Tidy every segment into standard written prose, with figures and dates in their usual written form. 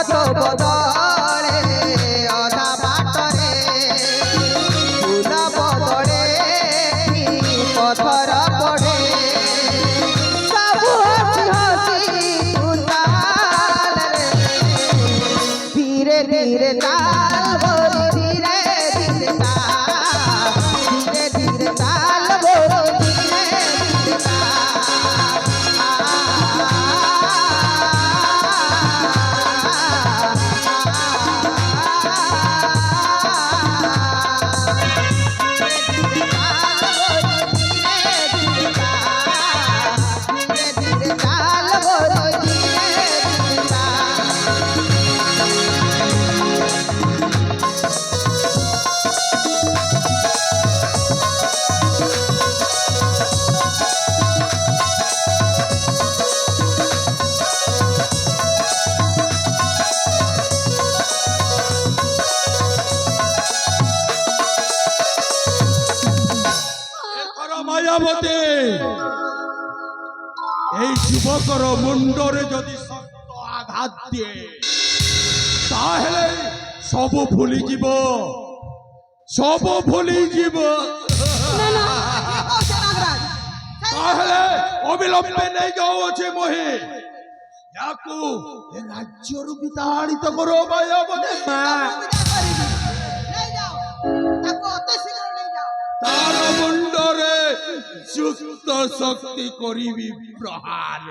তো বদলে অধা বাটরে ফুল বদলে পথর পড়ে সবু হসি হসি উতাল ধীরে ধীরে চাল বলি ধীরে ধীরে চাল ধীরে ধীরে চাল বলি ধীরে ধীরে মায়াবতী এই যুবকর মুন্ডরে যদি শক্ত আঘাত দিয়ে তাহলে সব ভুলি যাব তাহলে অবিলম্বে নেই যাও আছে মহে ইয়াকু এ রাজ্যর বিতাড়িত করো মায়াবতী তার মুন্ডরে যুক্ত শক্তি করিবি প্রহার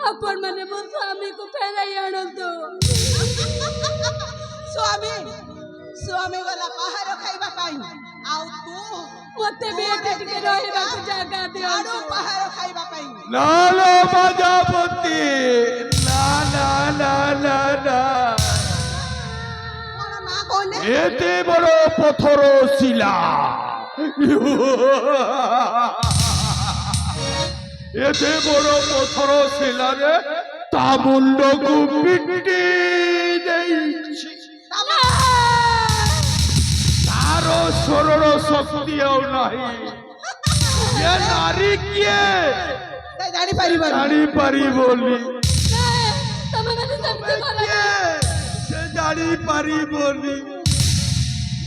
आपण माने मो स्वामी को फेराई आणंतो स्वामी वाला पहाड़ खाइबा पाई आउ तू मते बेटे टिके रहबा को जागा दियो आडू पहाड़ खाइबा पाई ना लो मायाबतী ना ना ना ना ना मोर ना कोने एते बड़ पत्थर शिला এতে বড় পথর শিলারে তা মুন্ডকু পিটি দেইছি তার সরল শক্তি আর নাই এ নারী কিয়ে জানি পারিবনি तमे मते समझे मला সে জানি পারিবনি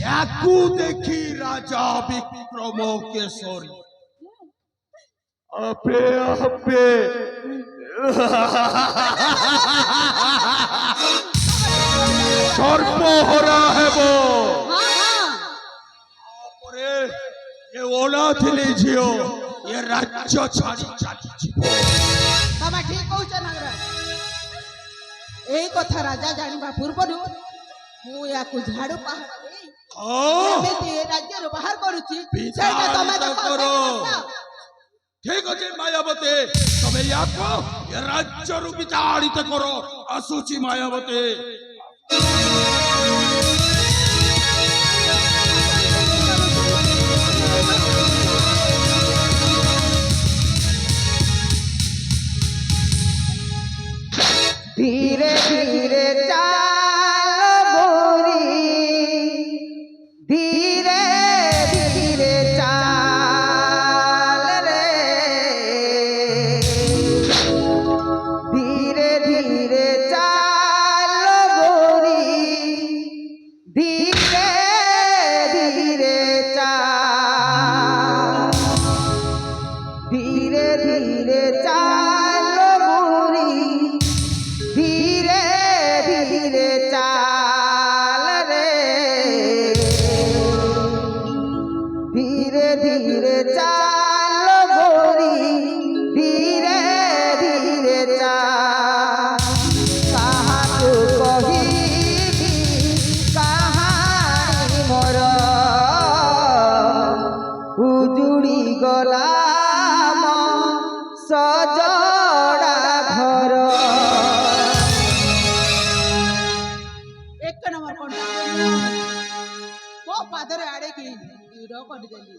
ইয়াকু দেখি রাজা বিক্রম কেশরী আপে আপে সর্বহরা হেব তারপরে এ ওলা থিলি ঝিও এ রাজ্য ছাড়ি চালি যাব বাবা ঠিক কହୁଛ নাগরাজ এই কথা রাজা জানিবা পূର୍ବରୁ ମୁଁ ୟାକୁ ଝାଡୁ ପାହାଡ ଦେଇ ଏମିତି ଏ ରାଜ୍ୟରୁ ବାହାର କରୁଛି ସେଇଟା ତମେ କର ঠিক আছে মায়াবতী তবে ইয়াকো এ রাজ্যরু বিতাড়িত করো আসুচি মায়াবতী ধীরে ধীরে চাল গোরি ধীরে ধীরে চাল রে ধীরে ধীরে চাল গোরি ধীরে ধীরে চাল ধীরে ধীরে চাল গোরি ধীরে ধীরে চাল রে ଗଲା ମୋ ସଜଡ଼ା ଘର। ଏକ ନମ୍ବର କଣ୍ଟା ମୋ ପାଦରେ ଆଡ଼େଇକି ଦୂର କରିଦେଲି।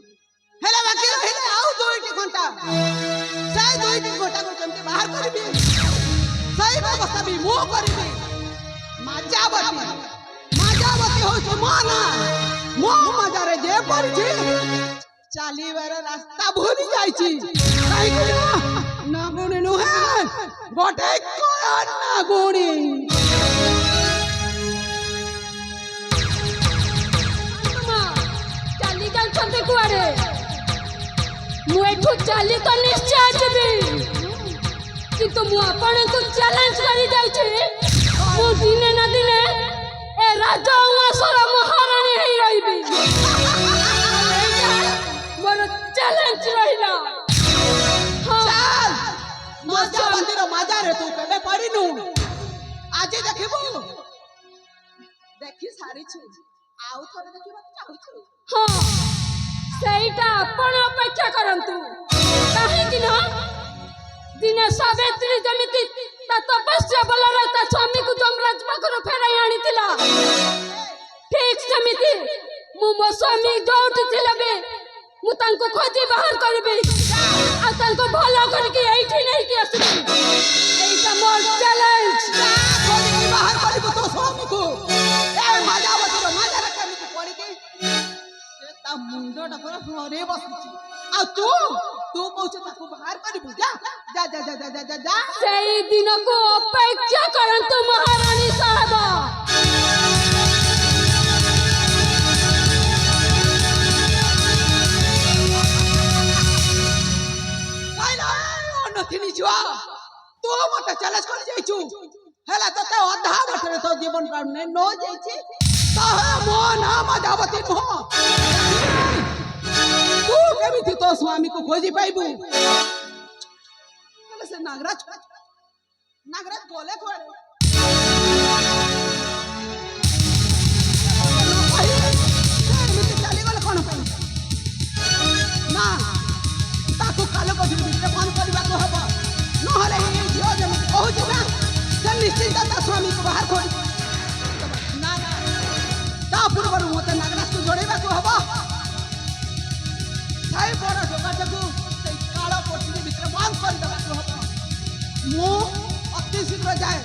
ହେଲେ ବାକି ରହିଲେ ଆଉ ଦୁଇଟି ଘଣ୍ଟା। ସେଇ ଦୁଇଟି ଘଣ୍ଟାକୁ କେମିତି ବାହାର କରିବି ସେଇ ବ୍ୟବସ୍ଥା ବି ମୁଁ କରିବି। ମାଜାବତୀ ହଉଛି ମୋ ନାଁ। ମୋ ମଜାରେ ଯେ ପଡ଼ିଛି ଚାଲିବାର ରାସ୍ତା ଭୁଲି ଯାଇଛି। କାହିଁକି ନା ନାଗୁଣୀ ନୁହେଁ ଗୋଟେ କଳା ନାଗୁଣୀ। ଚାଲି ଯାଉଛନ୍ତି କୁଆଡେ? ମୁଁ ଏଠୁ ଚାଲି ତ ନିଶ୍ଚୟ ଯିବି, କିନ୍ତୁ ମୁଁ ଆପଣଙ୍କୁ ଚ୍ୟାଲେଞ୍ଜ କରି ଯାଉଛି, ମୁଁ ଦିନେ ନା ଦିନେ ଏ ରାଜଉଆସର ମହାରାଣୀ ହେଇ ରହିବି। ମୋର ଚ୍ୟାଲେଞ୍ଜ ରହିଲା। ମାଜାବତୀର ମାଜାରେ ତୁ କେବେ ପଡ଼ିନୁ। ଆଜି ଦେଖିବୁ। ଦେଖି ସାରିଛୁ, ଆଉ ଥରେ ଦେଖିବାକୁ ଚାହୁଁଛୁ। ହଁ, ସେଇଟା ଆପଣ ଅପେକ୍ଷା କରନ୍ତୁ। କାହିଁକି ନା ଦିନେ ସାବିତ୍ରୀ ଯେମିତି ତା ତପସ୍ୟା ବଳରେ ତା ସ୍ୱାମୀକୁ ଯମରାଜ ପାଖରୁ ଫେରାଇ ଆଣିଥିଲା, ଠିକ ସେମିତି ମୁଁ ମୋ ସ୍ୱାମୀ ଯୋଉଠି ଥିଲେ ବି ମୁଁ ତାଙ୍କୁ ଖୋଜି ବାହାର କରିବି ଆଉ ତାଙ୍କୁ ଭଲ କରିକି ଏଇଠି ନେଇକି ଆସିବି। ଏଇଟା ମୋର ଚ୍ୟାଲେଞ୍ଜ। ଖୋଜିକି ବାହାର କରିବୁ ତୋ ସ୍ୱାମୀକୁ। ଏ ମାଜାବତୀର ମାଜାରେ କେମିତି ପଡ଼ିକି ସେ ତା ମୁଣ୍ଡଟା ପୁରା ଘରେ ବସିଛି। ଆଉ ତୁ କହୁଛୁ ତାକୁ ବାହାର କରିବୁ। ଯା ଯା ଯା ଯା ଯା ଯା ଯା। ସେଇ ଦିନକୁ ଅପେକ୍ଷା କରନ୍ତୁ ମହାରାଣୀ ସାହେବ। ଅନଥିନି ଝିଅ, ତୁ ମତେ ଚ୍ୟାଲେଞ୍ଜ କରି ଯାଇଛୁ। ହେଲା ତତେ ଅଧା ବାଟରେ ତୋ ଜୀବନ କାଢୁନେ ନ ଯାଇଛି। ମୋ ନାଁ ମାଜାବତୀ ନୁହଁ। ତୁ କେମିତି ତୋ ସ୍ୱାମୀକୁ ଖୋଜି ପାଇବୁ? ହେଲେ ସେ ନାଗରାଜ ଗଲେ କୁଆଡେ? ଏମିତି ଚାଲିଗଲେ କଣ ପାଇଁ? ନା, ତାକୁ କାଲ କଠିନ ଭିତରେ ବନ୍ଦ କରିବାକୁ ହବ। ନହେଲେ ଏଇ ଝିଅ ଯେମିତି କହୁଛି ନା, ସେ ନିଶ୍ଚିତ ତା ସ୍ୱାମୀକୁ ବାହାର କରିବ। ନା ନା, ତା ପୂର୍ବରୁ ମତେ ନାଗରାଜକୁ ଜଣେଇବାକୁ ହବ। ସେଇ ବଡ଼ ଯୋଗାଯୋଗ ସେଇ କାଳ କଠିନ ଭିତରେ ବନ୍ଦ କରିଦେବାକୁ ହବ। ମୁଁ ଅତି ଶୀଘ୍ର ଯାଏ।